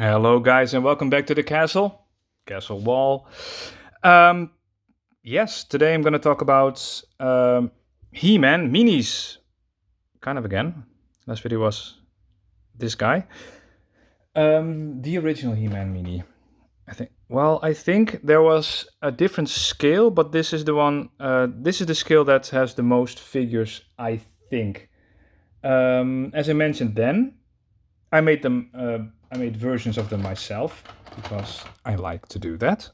Hello, guys, and welcome back to the castle wall. Um, yes, today I'm going to talk about He-Man Minis, kind of again. Last video was this guy, the original He-Man Mini. I think. Well, I think there was a different scale, but this is the one. This is the scale that has the most figures, I think. As I mentioned, then I made them. I made versions of them myself because I like to do that.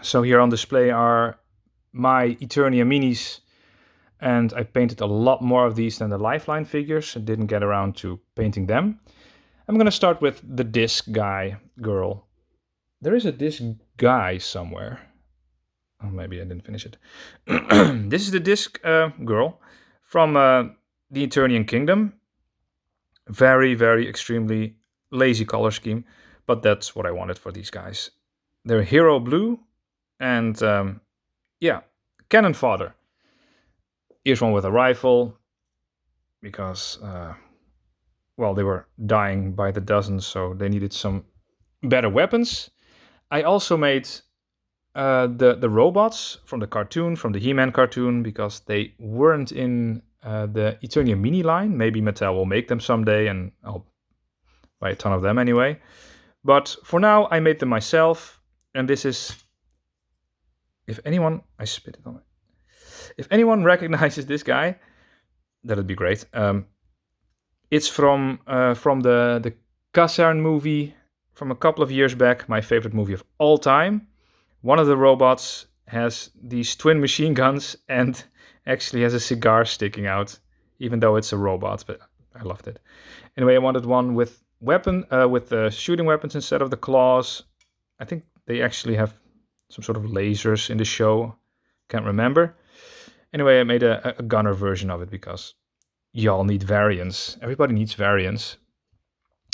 So here on display are my Eternia Minis, and I painted a lot more of these than the Lifeline figures. I didn't get around to painting them. I'm gonna start with the disc guy girl. There is a disc guy somewhere. Oh, maybe I didn't finish it. This is the disc girl from the Eternian Kingdom. Very, very extremely lazy color scheme, but that's what I wanted for these guys. They're hero blue, and yeah, cannon fodder. Here's one with a rifle, because, well, they were dying by the dozens, so they needed some better weapons. I also made the robots from the cartoon, from the He-Man cartoon, because they weren't in the Eternia Mini line. Maybe Mattel will make them someday, and I'll buy a ton of them anyway. But for now, I made them myself, and this is... If anyone... I spit it on it. If anyone recognizes this guy, that'd be great. It's from the Kasern movie from a couple of years back, my favorite movie of all time. One of the robots has these twin machine guns and actually has a cigar sticking out, even though it's a robot, but I loved it. Anyway, I wanted one with shooting weapons instead of the claws. I think they actually have some sort of lasers in the show. Can't remember. Anyway, I made a gunner version of it because y'all need variants. Everybody needs variants.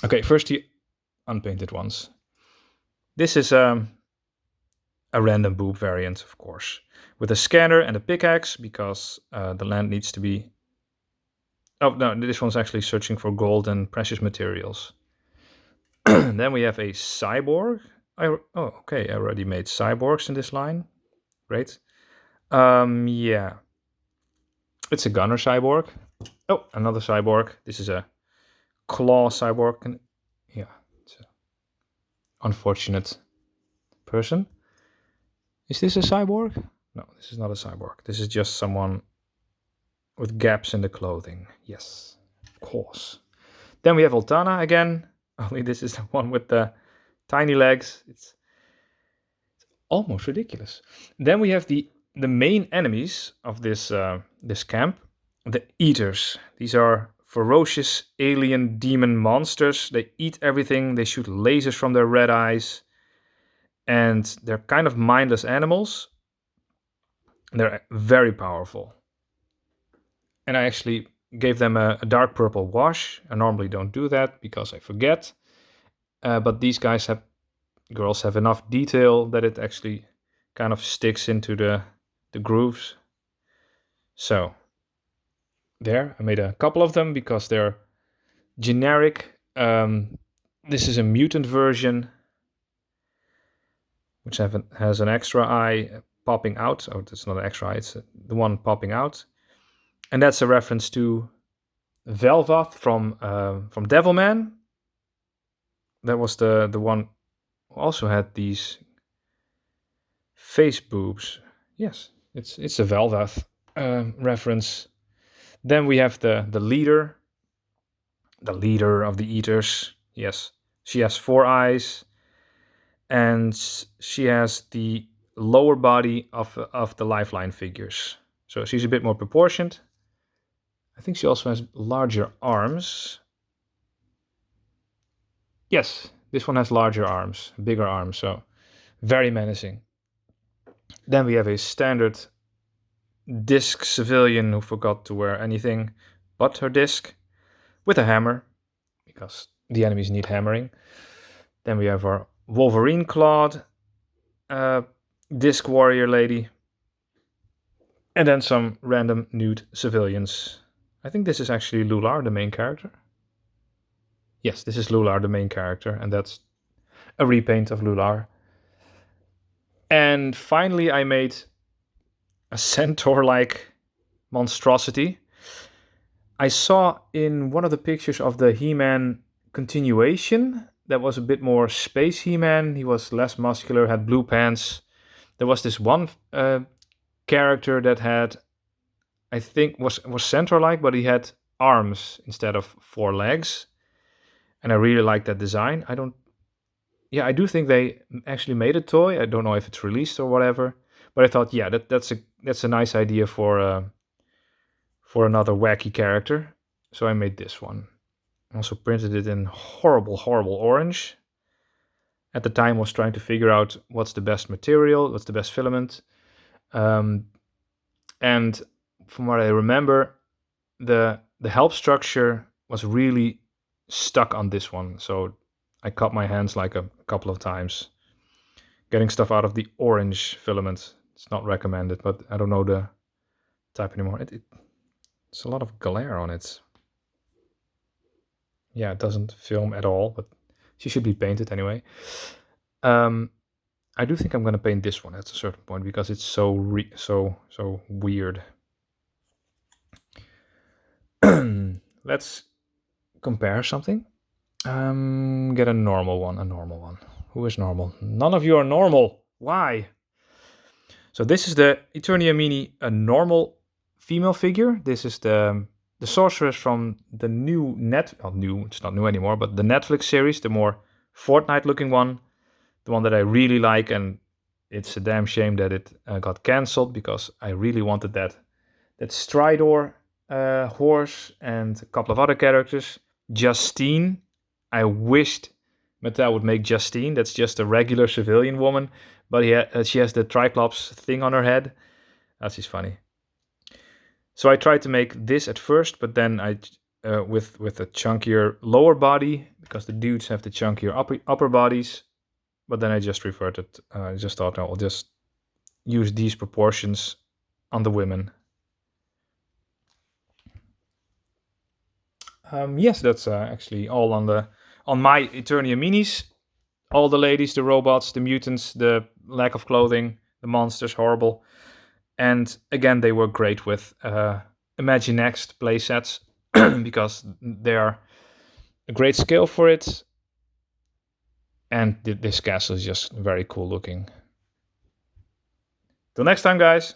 Okay, first the unpainted ones. This is a random boob variant, of course, with a scanner and a pickaxe because the land needs to be... Oh, no, this one's actually searching for gold and precious materials. Then we have a cyborg. Okay, I already made cyborgs in this line. Great. Yeah. It's a gunner cyborg. Oh, another cyborg. This is a claw cyborg. And yeah, it's an unfortunate person. Is this a cyborg? No, this is not a cyborg. This is just someone with gaps in the clothing. Yes, of course. Then we have Altana again. Only this is the one with the tiny legs. It's almost ridiculous. Then we have the main enemies of this camp, the Eaters. These are ferocious alien demon monsters. They eat everything. They shoot lasers from their red eyes, and they're kind of mindless animals. They're very powerful. And I actually gave them a dark purple wash. I normally don't do that because I forget. But these girls have enough detail that it actually kind of sticks into the grooves. So there, I made a couple of them because they're generic. This is a mutant version, which has an extra eye popping out. Oh, it's not an extra eye, it's the one popping out. And that's a reference to Velvath from Devilman. That was the one who also had these face boobs. Yes, it's a Velvath reference. Then we have the leader of the Eaters. Yes, she has 4 eyes, and she has the lower body of the Lifeline figures. So she's a bit more proportioned. I think she also has larger arms. Yes, this one has larger arms, bigger arms, so very menacing. Then we have a standard disc civilian who forgot to wear anything but her disc, with a hammer, because the enemies need hammering. Then we have our Wolverine clawed disc warrior lady, and then some random nude civilians. I think this is actually Lular, the main character. Yes, this is Lular, the main character, and that's a repaint of Lular. And finally, I made a centaur-like monstrosity. I saw in one of the pictures of the He-Man continuation that was a bit more space He-Man. He was less muscular, had blue pants. There was this one character that had, I think, was centaur-like, but he had arms instead of 4 legs, and I really like that design. I do think they actually made a toy. I don't know if it's released or whatever, but I thought, yeah, that's a nice idea for another wacky character. So I made this one. Also printed it in horrible orange. At the time, I was trying to figure out what's the best material, what's the best filament, and from what I remember, the help structure was really stuck on this one. So I cut my hands like a couple of times. Getting stuff out of the orange filament, it's not recommended, but I don't know the type anymore. It's a lot of glare on it. Yeah, it doesn't film at all, but she should be painted anyway. I do think I'm gonna paint this one at a certain point because it's so weird. Let's compare something. Get a normal one. Who is normal? None of you are normal. Why? So this is the Eternia Mini, a normal female figure. This is the sorceress from the new it's not new anymore, but the Netflix series, the more Fortnite-looking one, the one that I really like, and it's a damn shame that it got cancelled because I really wanted that Stridor horse and a couple of other characters. Justine, I wished Mattel would make Justine. That's just a regular civilian woman, but she has the Triclops thing on her head. That's just funny. So I tried to make this at first, but then I with a chunkier lower body, because the dudes have the chunkier upper bodies. But then I just reverted. I just thought, no, I'll just use these proportions on the women. Yes, that's actually all on my Eternia Minis. All the ladies, the robots, the mutants, the lack of clothing, the monsters, horrible. And again, they work great with Imaginext playsets because they are a great scale for it. And this castle is just very cool looking. Till next time, guys.